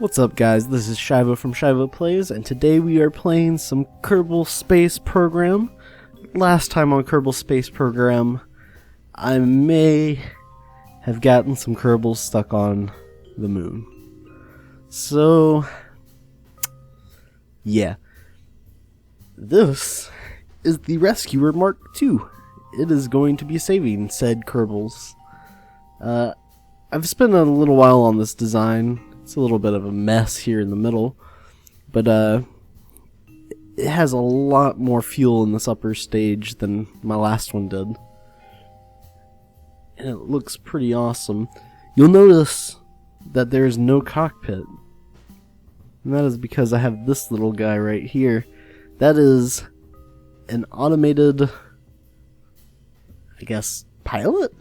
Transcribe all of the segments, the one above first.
What's up guys, this is Shiva from Shiva Plays, and today we are playing some Kerbal Space Program. Last time on Kerbal Space Program, I may have gotten some Kerbals stuck on the moon. So, yeah. This is the Rescuer Mark II. It is going to be saving said Kerbals. I've spent a little while on this design. It's a little bit of a mess here in the middle, but it has a lot more fuel in this upper stage than my last one did. And it looks pretty awesome. You'll notice that there is no cockpit. And that is because I have this little guy right here. That is an automated, I guess, pilot?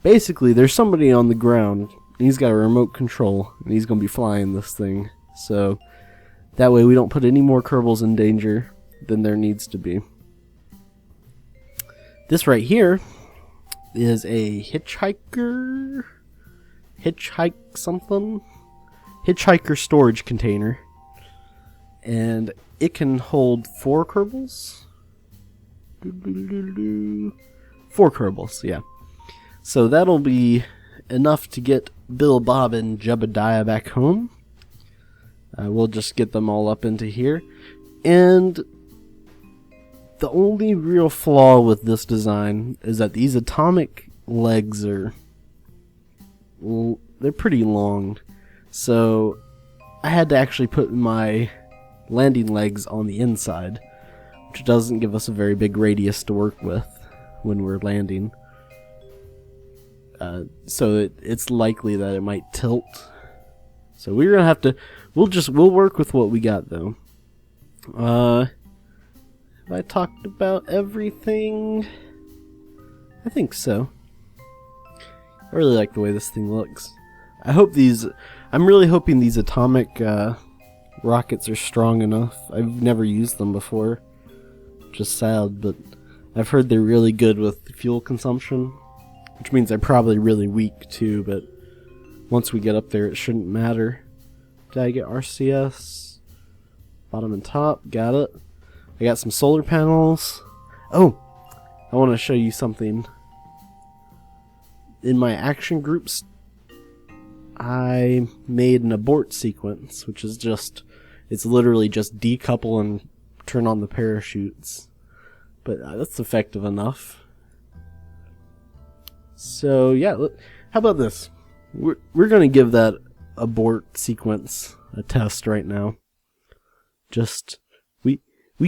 Basically, there's somebody on the ground. He's got a remote control, and he's going to be flying this thing. So, that way we don't put any more Kerbals in danger than there needs to be. This right here is a hitchhiker storage container. And it can hold 4 Kerbals? 4 Kerbals, yeah. So that'll be enough to get Bill, Bob, and Jebediah back home. We'll just get them all up into here. And the only real flaw with this design is that these atomic legs are, well, they're pretty long. So I had to actually put my landing legs on the inside, which doesn't give us a very big radius to work with when we're landing. So it's likely that it might tilt. So we're gonna have to. We'll work with what we got though. Have I talked about everything? I think so. I really like the way this thing looks. I'm really hoping these atomic rockets are strong enough. I've never used them before. Just sad, but I've heard they're really good with fuel consumption. Which means they're probably really weak too, but once we get up there it shouldn't matter. Did I get RCS? Bottom and top, got it. I got some solar panels. Oh! I want to show you something. In my action groups, I made an abort sequence, which is just, it's literally just decouple and turn on the parachutes. But that's effective enough. So yeah, how about this? We're gonna give that abort sequence a test right now. Just we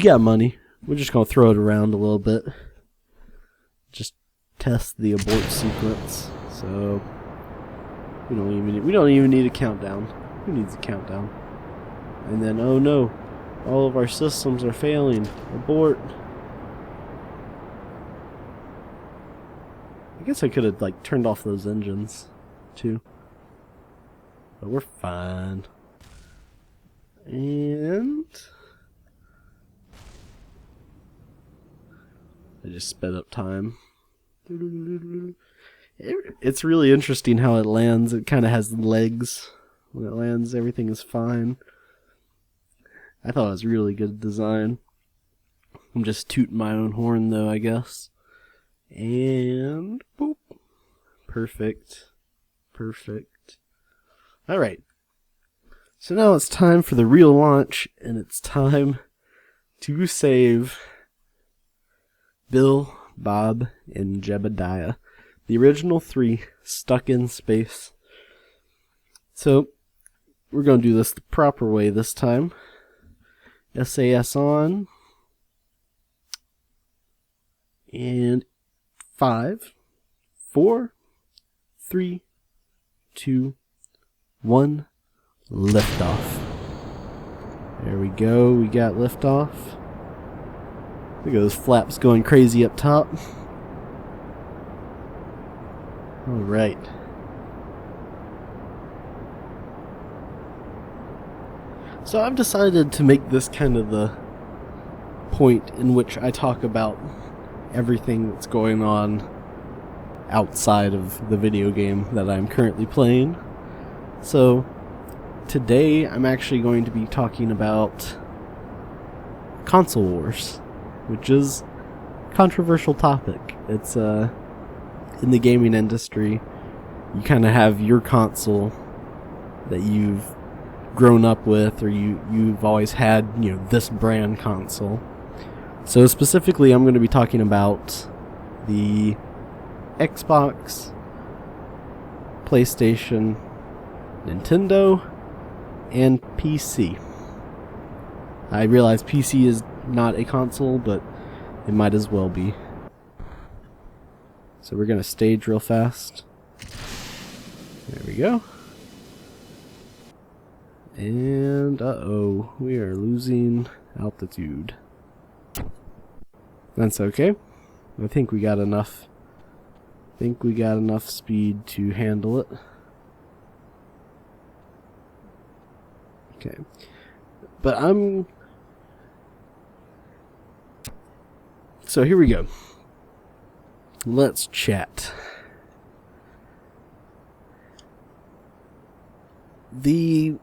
got money. We're just gonna throw it around a little bit. Just test the abort sequence. So we don't even need a countdown. Who needs a countdown? And then oh no, all of our systems are failing. Abort. I guess I could have like turned off those engines too, but we're fine. And I just sped up time. It's really interesting how it lands. It kind of has legs. When it lands, everything is fine. I thought it was really good design. I'm just tooting my own horn though, I guess. And boop. Perfect. Alright. So now it's time for the real launch, and it's time to save Bill, Bob, and Jebediah. The original 3 stuck in space. So we're going to do this the proper way this time. SAS on. And 5, 4, 3, 2, 1, liftoff. There we go, we got liftoff. Look at those flaps going crazy up top. Alright. So I've decided to make this kind of the point in which I talk about everything that's going on outside of the video game that I'm currently playing. So today I'm actually going to be talking about console wars, which is a controversial topic. It's in the gaming industry, you kind of have your console that you've grown up with, or you've always had, you know, this brand console. So specifically, I'm going to be talking about the Xbox, PlayStation, Nintendo, and PC. I realize PC is not a console, but it might as well be. So we're going to stage real fast. There we go. And uh-oh, we are losing altitude. That's okay. I think we got enough. Speed to handle it. Okay. But so here we go. Let's chat. We're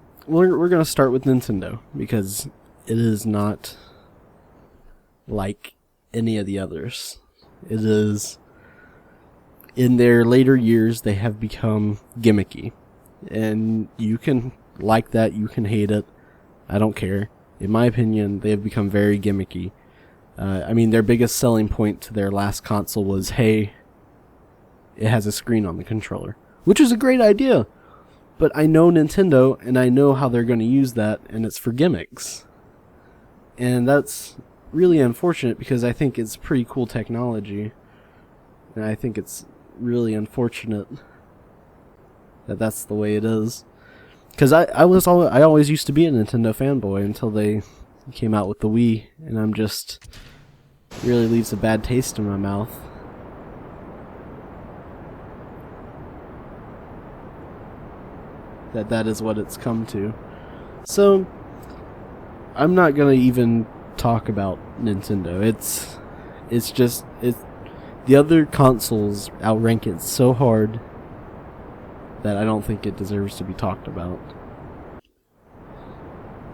going to start with Nintendo, because it is not like any of the others. It is, in their later years, they have become gimmicky. And you can like that, you can hate it, I don't care. In my opinion, they have become very gimmicky. I mean, their biggest selling point to their last console was, hey, it has a screen on the controller. Which is a great idea. But I know Nintendo, and I know how they're going to use that, and it's for gimmicks. And that's really unfortunate, because I think it's pretty cool technology. And I think it's really unfortunate that that's the way it is. Because I always used to be a Nintendo fanboy until they came out with the Wii, and I'm just, really leaves a bad taste in my mouth. That is what it's come to. So I'm not gonna even talk about Nintendo. It's just the other consoles outrank it so hard that I don't think it deserves to be talked about.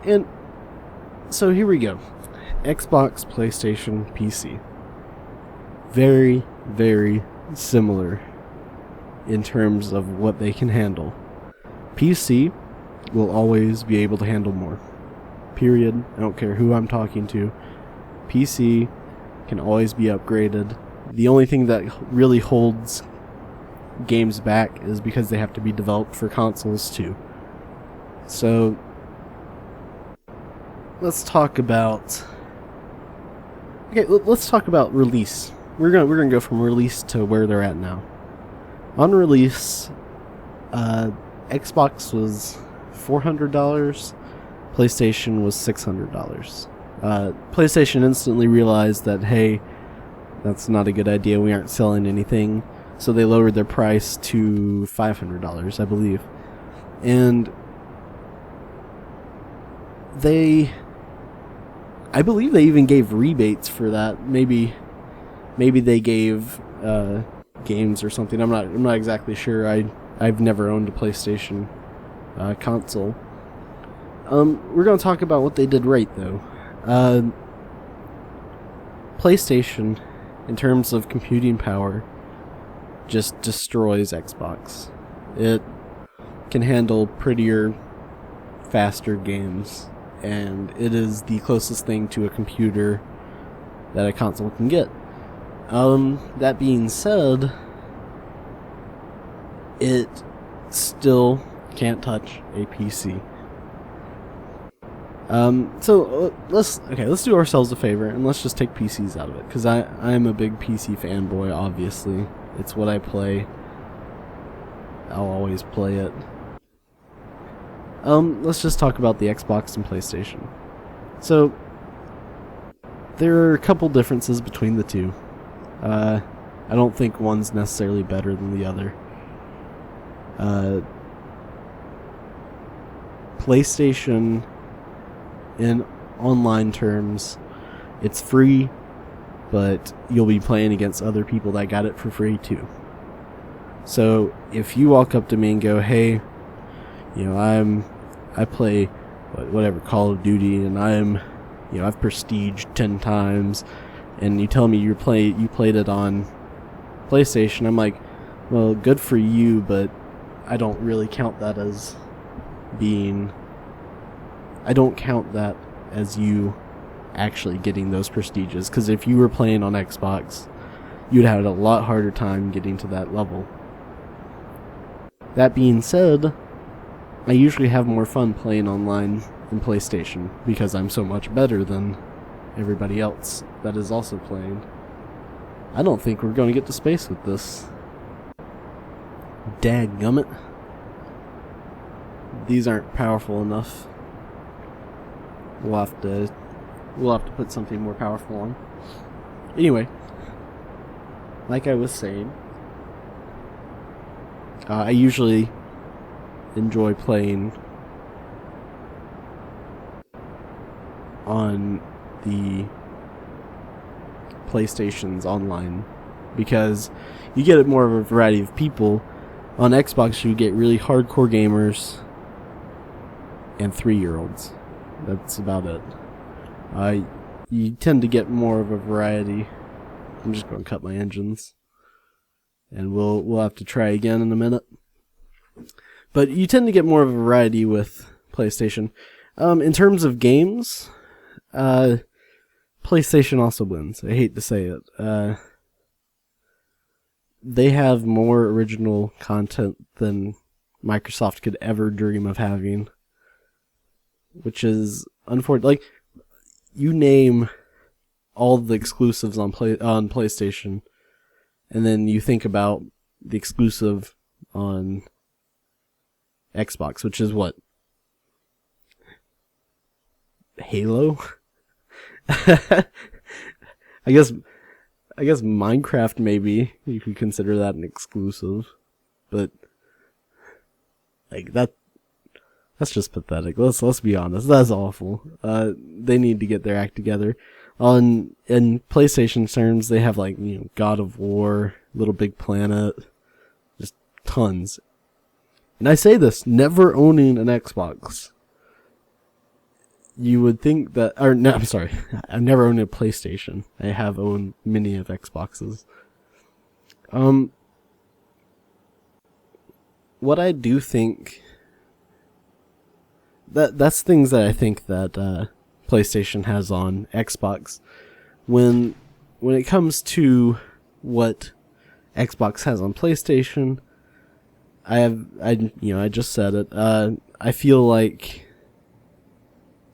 And so here we go. Xbox, PlayStation, PC. Very, very similar in terms of what they can handle. PC will always be able to handle more. Period. I don't care who I'm talking to. PC can always be upgraded. The only thing that really holds games back is because they have to be developed for consoles too. So let's talk about release. We're gonna go from release to where they're at now. On release, Xbox was $400, PlayStation was $600. PlayStation instantly realized that, hey, that's not a good idea, we aren't selling anything, so they lowered their price to $500, I believe. And I believe they even gave rebates for that. Maybe they gave games or something. I'm not exactly sure. I've never owned a PlayStation console. We're going to talk about what they did right, though. PlayStation, in terms of computing power, just destroys Xbox. It can handle prettier, faster games, and it is the closest thing to a computer that a console can get. That being said, it still can't touch a PC. So let's do ourselves a favor and let's just take PCs out of it, because I'm a big PC fanboy. Obviously, it's what I play. I'll always play it. Let's just talk about the Xbox and PlayStation. So there are a couple differences between the two. I don't think one's necessarily better than the other. PlayStation, in online terms, it's free, but you'll be playing against other people that got it for free too. So if you walk up to me and go, hey, you know, I play whatever Call of Duty, and I've prestiged 10 times, and you tell me you played it on PlayStation. I'm like, well, good for you, but I don't really count that as I don't count that as you actually getting those prestiges, because if you were playing on Xbox, you'd have a lot harder time getting to that level. That being said, I usually have more fun playing online than PlayStation, because I'm so much better than everybody else that is also playing. I don't think we're going to get to space with this. Dadgummit. These aren't powerful enough. We'll have to put something more powerful on. Anyway, like I was saying, I usually enjoy playing on the PlayStations online, because you get more of a variety of people. On Xbox, you get really hardcore gamers and 3-year-olds. That's about it. You tend to get more of a variety. I'm just going to cut my engines, and we'll have to try again in a minute. But you tend to get more of a variety with PlayStation. In terms of games, PlayStation also wins. I hate to say it. They have more original content than Microsoft could ever dream of having, which is unfortunate. Like, you name all the exclusives on PlayStation, and then you think about the exclusive on Xbox, which is what? Halo? I guess Minecraft, maybe you could consider that an exclusive, but like that's just pathetic. Let's be honest. That's awful. They need to get their act together. In PlayStation terms, they have like, God of War, Little Big Planet, just tons. And I say this, never owning an Xbox, you would think that, or no, I'm sorry, I've never owned a PlayStation. I have owned many of Xboxes. What I do think, that's things that I think that PlayStation has on Xbox. When it comes to what Xbox has on PlayStation, I just said it. I feel like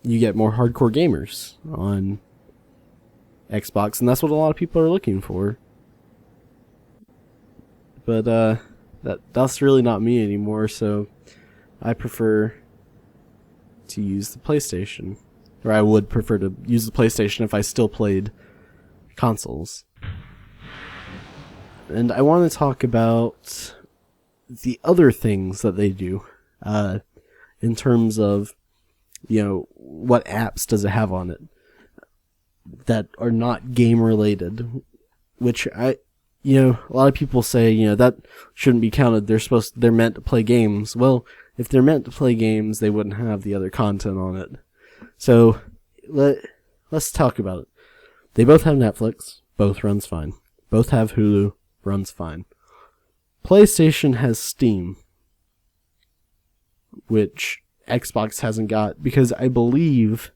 you get more hardcore gamers on Xbox, and that's what a lot of people are looking for. But that's really not me anymore, so I prefer to use the PlayStation. Or I would prefer to use the PlayStation if I still played consoles. And I want to talk about the other things that they do, in terms of, what apps does it have on it that are not game related, which a lot of people say, that shouldn't be counted. They're meant to play games. Well, if they're meant to play games, they wouldn't have the other content on it. So let's talk about it. They both have Netflix. Both runs fine. Both have Hulu. Runs fine. PlayStation has Steam, which Xbox hasn't got, because I believe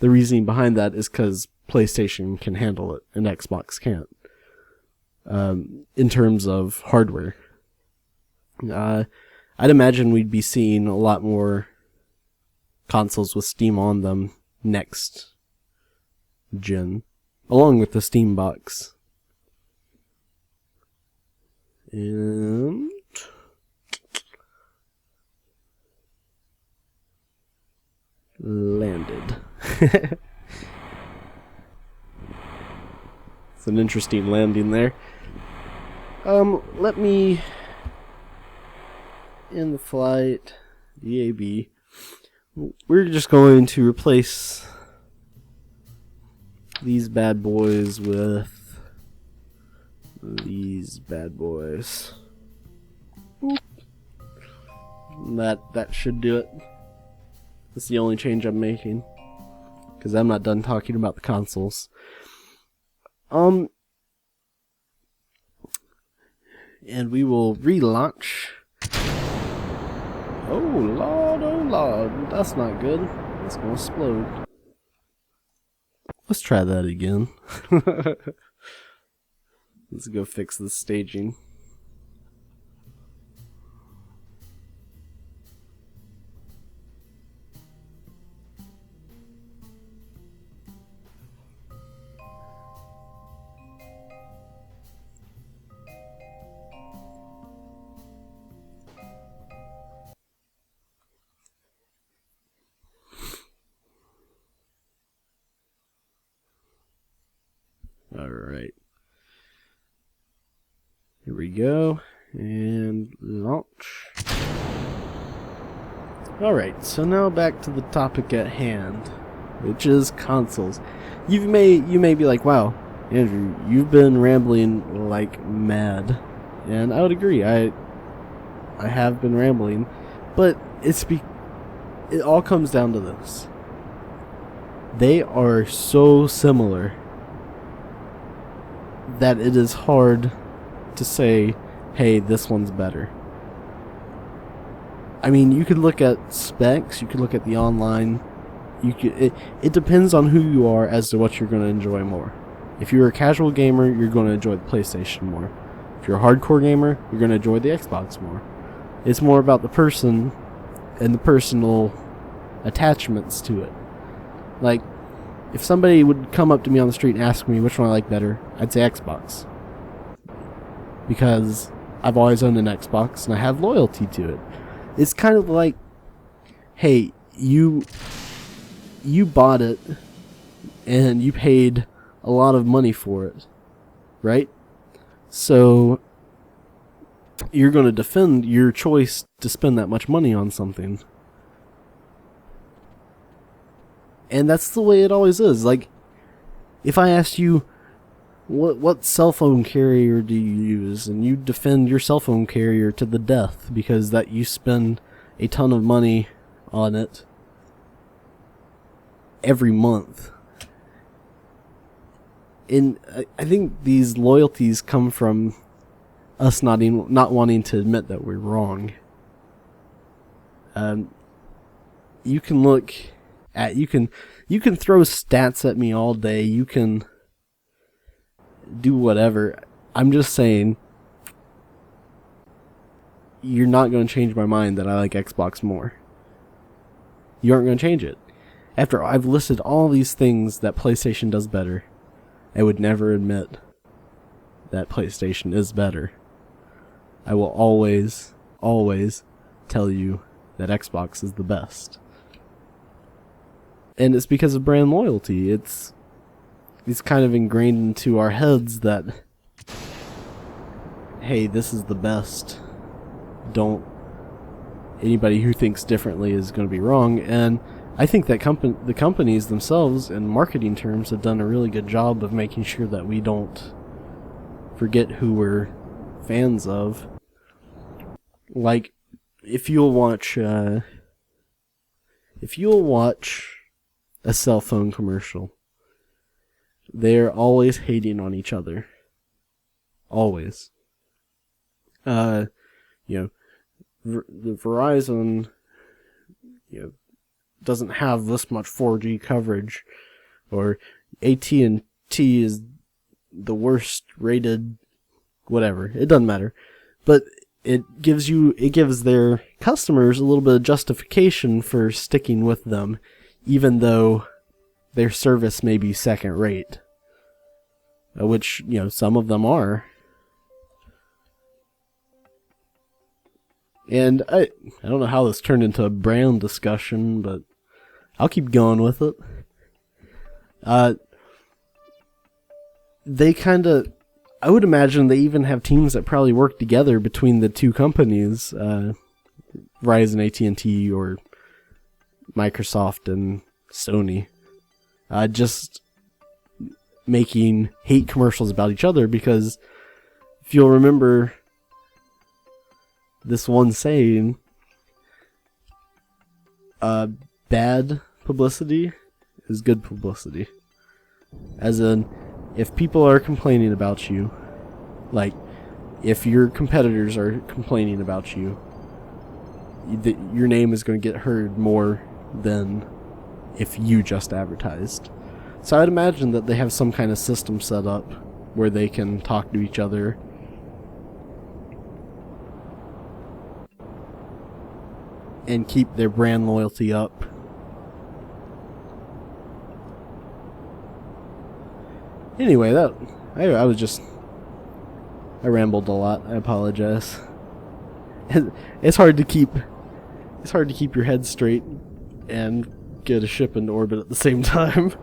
the reasoning behind that is because PlayStation can handle it and Xbox can't. In terms of hardware, I'd imagine we'd be seeing a lot more consoles with Steam on them next gen, along with the Steam box. And landed. It's an interesting landing there. Let me end the flight. DAB. We're just going to replace these bad boys with these bad boys. That should do it. That's the only change I'm making, because I'm not done talking about the consoles. And we will relaunch. Oh lord, that's not good. It's gonna explode. Let's try that again. Let's go fix the staging. Alright. Here we go. And launch. Alright, so now back to the topic at hand, which is consoles. You may be like, wow, Andrew, you've been rambling like mad. And I would agree, I have been rambling, but it all comes down to this. They are so similar that it is hard to say, hey, this one's better. I mean, you could look at specs, you could look at the online, it depends on who you are as to what you're going to enjoy more. If you're a casual gamer, you're going to enjoy the PlayStation more. If you're a hardcore gamer, you're going to enjoy the Xbox more. It's more about the person and the personal attachments to it. Like, if somebody would come up to me on the street and ask me which one I like better, I'd say Xbox. Because I've always owned an Xbox and I have loyalty to it. It's kind of like, hey, you bought it and you paid a lot of money for it, right? So you're going to defend your choice to spend that much money on something. And that's the way it always is. Like, if I asked you, what cell phone carrier do you use? And you defend your cell phone carrier to the death because that you spend a ton of money on it every month. And I think these loyalties come from us not wanting to admit that we're wrong. You can look at, you can throw stats at me all day. You can do whatever. I'm just saying, you're not going to change my mind that I like Xbox more. You aren't going to change it. After I've listed all these things that PlayStation does better, I would never admit that PlayStation is better. I will always tell you that Xbox is the best. And it's because of brand loyalty. It's kind of ingrained into our heads that, hey, this is the best. Anybody who thinks differently is going to be wrong. And I think that the companies themselves, in marketing terms, have done a really good job of making sure that we don't forget who we're fans of. Like, if you'll watch a cell phone commercial, they're always hating on each other. Always. The Verizon, doesn't have this much 4G coverage, or AT&T is the worst rated, whatever. It doesn't matter. But it gives their customers a little bit of justification for sticking with them, even though their service may be second rate. Which, some of them are. And I don't know how this turned into a brand discussion, but I'll keep going with it. I would imagine they even have teams that probably work together between the two companies, Verizon, AT&T, or Microsoft and Sony, just making hate commercials about each other, because if you'll remember this one saying, bad publicity is good publicity. As in, if people are complaining about you, like, if your competitors are complaining about you, your name is going to get heard more than if you just advertised. So I'd imagine that they have some kind of system set up where they can talk to each other and keep their brand loyalty up. Anyway, I rambled a lot. I apologize. It's hard to keep your head straight and get a ship into orbit at the same time.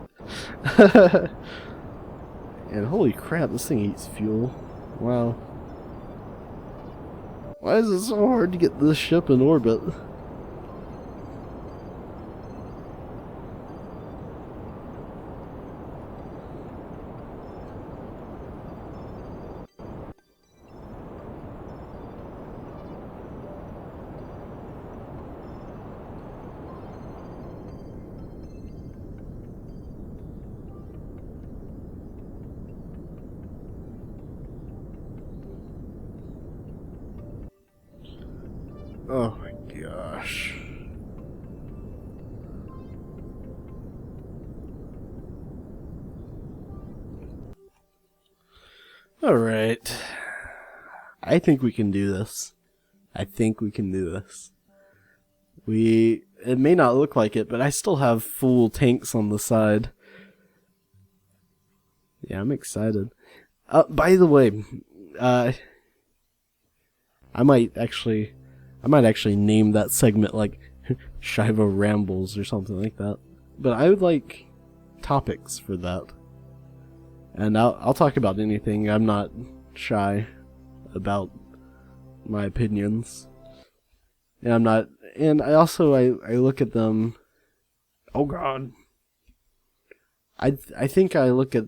And holy crap, this thing eats fuel. Wow. Why is it so hard to get this ship in orbit? Oh my gosh. Alright. I think we can do this. It may not look like it, but I still have full tanks on the side. Yeah, I'm excited. By the way, I might actually name that segment like Shiva Rambles or something like that. But I would like topics for that. And I'll talk about anything. I'm not shy about my opinions. And I look at them. Oh God. I think I look at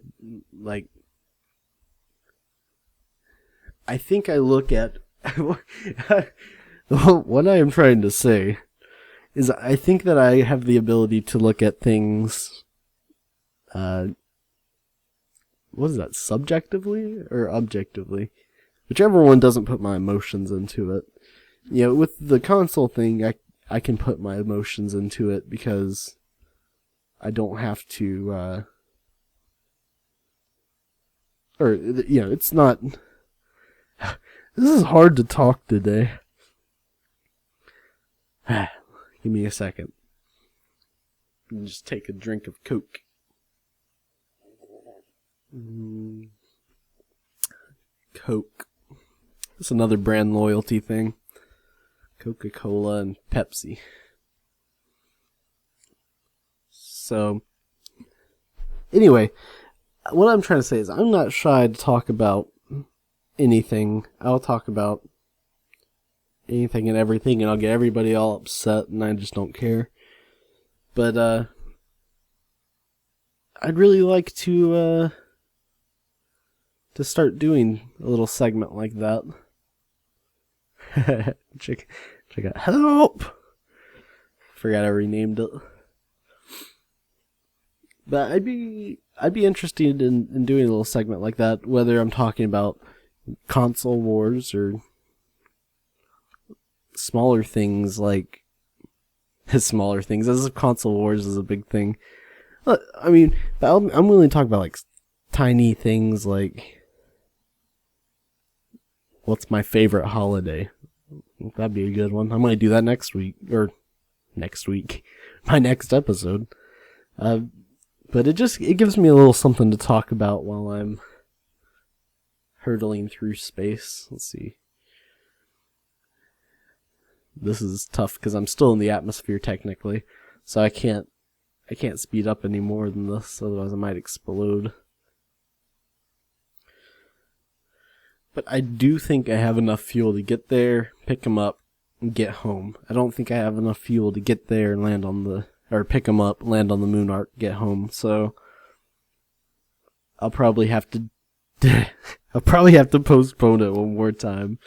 what I am trying to say is I think that I have the ability to look at things, what is that, subjectively or objectively? Whichever one doesn't put my emotions into it. You know, with the console thing, I can put my emotions into it because I don't have to, it's not, this is hard to talk today. Give me a second. Just take a drink of Coke. Coke. It's another brand loyalty thing. Coca-Cola and Pepsi. So, anyway, what I'm trying to say is I'm not shy to talk about anything. I'll talk about anything and everything, and I'll get everybody all upset, and I just don't care. But I'd really like to start doing a little segment like that. check out help. Forgot I renamed it. But I'd be interested in doing a little segment like that, whether I'm talking about console wars or smaller things like smaller things, as if console wars is a big thing. I mean, I'm willing to talk about like tiny things like what's my favorite holiday. That'd be a good one. I'm gonna do that next week, my next episode. But it gives me a little something to talk about while I'm hurtling through space. Let's see. This is tough because I'm still in the atmosphere technically, so I can't speed up any more than this, otherwise I might explode. But I do think I have enough fuel to get there, pick them up, and get home. I don't think I have enough fuel to get there and pick them up, land on the moon arc, get home. So I'll probably have to postpone it one more time,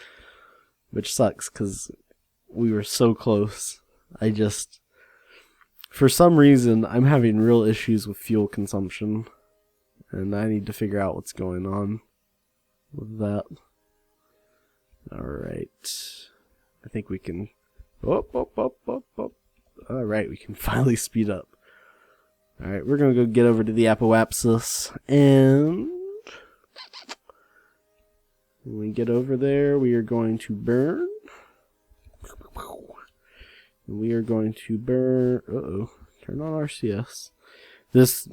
which sucks because we were so close. For some reason, I'm having real issues with fuel consumption. And I need to figure out what's going on with that. Alright. I think we can... Alright, we can finally speed up. Alright, we're gonna go get over to the Apoapsis, and when we get over there, we are going to burn. We are going to burn... turn on RCS. This...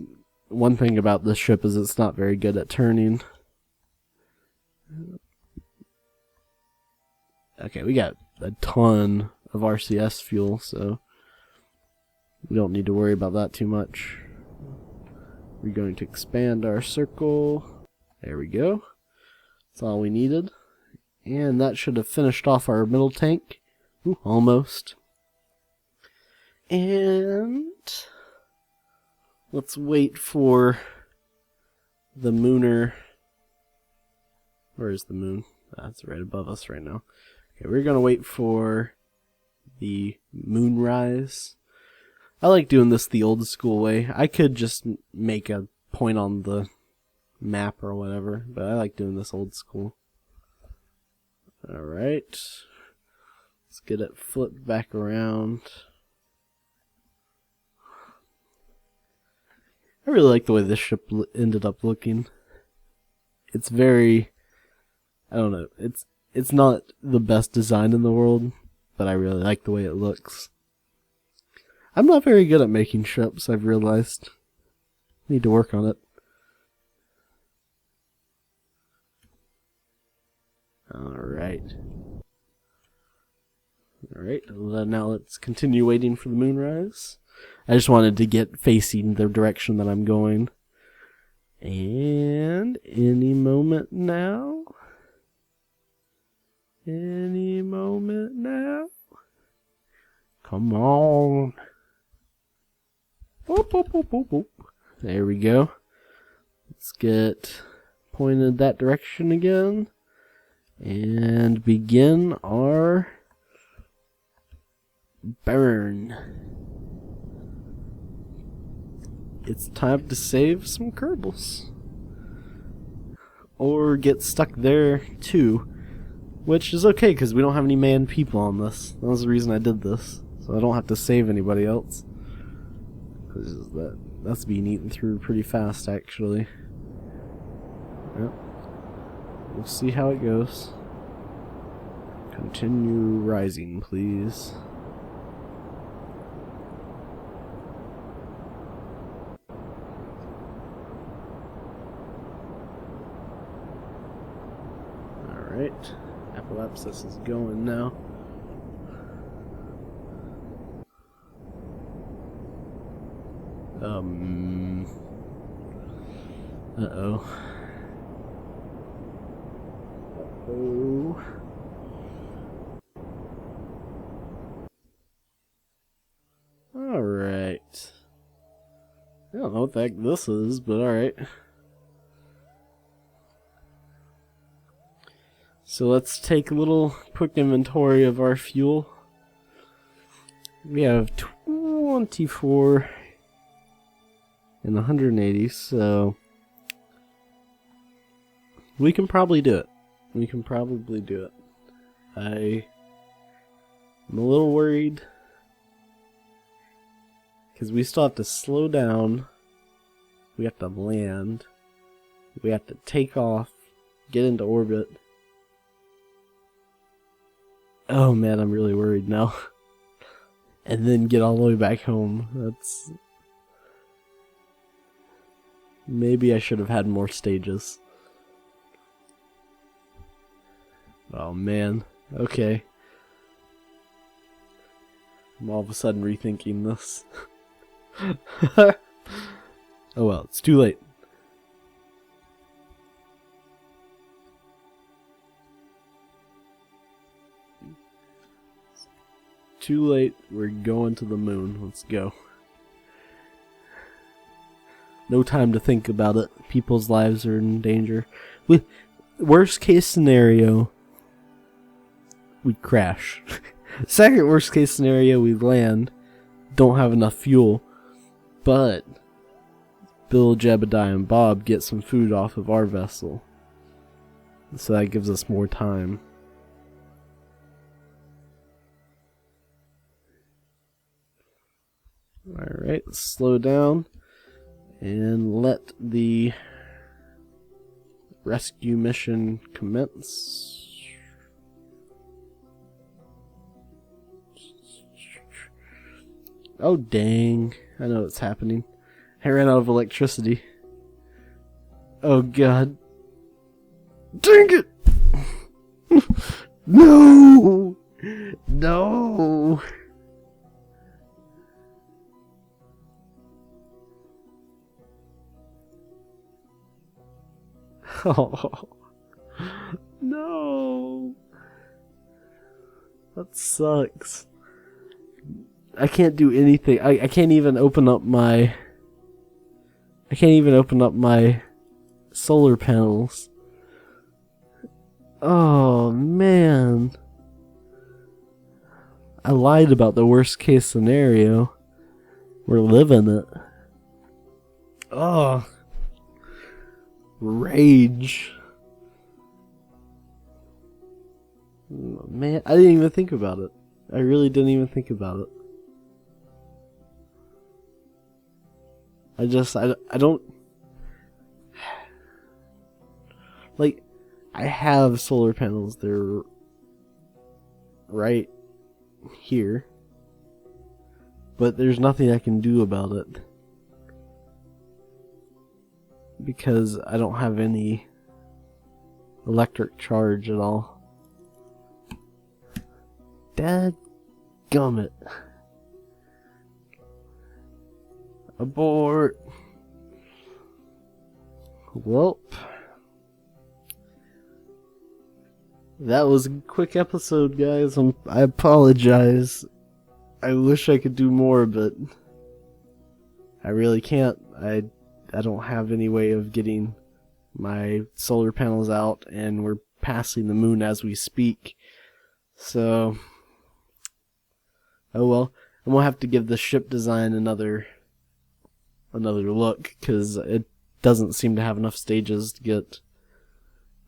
One thing about this ship is it's not very good at turning. Okay, we got a ton of RCS fuel, so we don't need to worry about that too much. We're going to expand our circle. There we go. That's all we needed. And that should have finished off our middle tank. Ooh, almost. And let's wait for the mooner. Where is the moon? That's right above us right now. Okay, we're gonna wait for the moonrise. I like doing this the old school way. I could just make a point on the map or whatever, but I like doing this old school. Alright. Let's get it flipped back around. I really like the way this ship ended up looking. It's very... I don't know. It's not the best design in the world, but I really like the way it looks. I'm not very good at making ships, I've realized. Need to work on it. Alright. Alright, now let's continue waiting for the moonrise. I just wanted to get facing the direction that I'm going. And any moment now. Any moment now. Come on. Boop, boop, boop, boop, boop. There we go. Let's get pointed that direction again. And begin our burn. It's time to save some Kerbals. Or get stuck there too. Which is okay because we don't have any manned people on this. That was the reason I did this. So I don't have to save anybody else. Because that's being eaten through pretty fast actually. Yep. We'll see how it goes. Continue rising, please. Alright. Apoapsis is going now. Uh-oh. Uh-oh. Alright. I don't know what the heck this is, but alright. So let's take a little quick inventory of our fuel. We have 24 and 180, so we can probably do it. We can probably do it. I'm a little worried because we still have to slow down. We have to land. We have to take off, get into orbit. Oh man, I'm really worried now. And then get all the way back home. That's... Maybe I should have had more stages. Oh man, okay. I'm all of a sudden rethinking this. Oh well, it's too late. Too late, we're going to the moon. Let's go. No time to think about it. People's lives are in danger. Worst case scenario, we crash. Second worst case scenario, we land. don't have enough fuel, but Bill, Jebediah, and Bob get some food off of our vessel. So that gives us more time. Alright, let's slow down and let the rescue mission commence. Oh dang, I know what's happening. I ran out of electricity. Oh god. Dang it! No! No! Oh. No! That sucks. I can't do anything. I can't even open up my... I can't even open up my solar panels. Oh, man. I lied about the worst case scenario. We're living it. Oh. Rage. Man, I didn't even think about it. I really didn't even think about it. I don't... Like, I have solar panels. They're right here. But there's nothing I can do about it. Because I don't have any electric charge at all. Dadgummit. Abort. Welp. That was a quick episode, guys. I apologize. I wish I could do more, but I really can't. I don't have any way of getting my solar panels out, and we're passing the moon as we speak. So, oh well. I'm gonna have to give the ship design another look, because it doesn't seem to have enough stages to get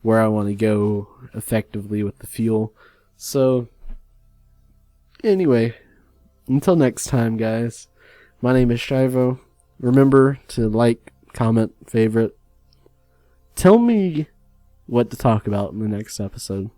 where I want to go effectively with the fuel. So, anyway, until next time, guys, my name is Shivo. Remember to like, comment, favorite. Tell me what to talk about in the next episode.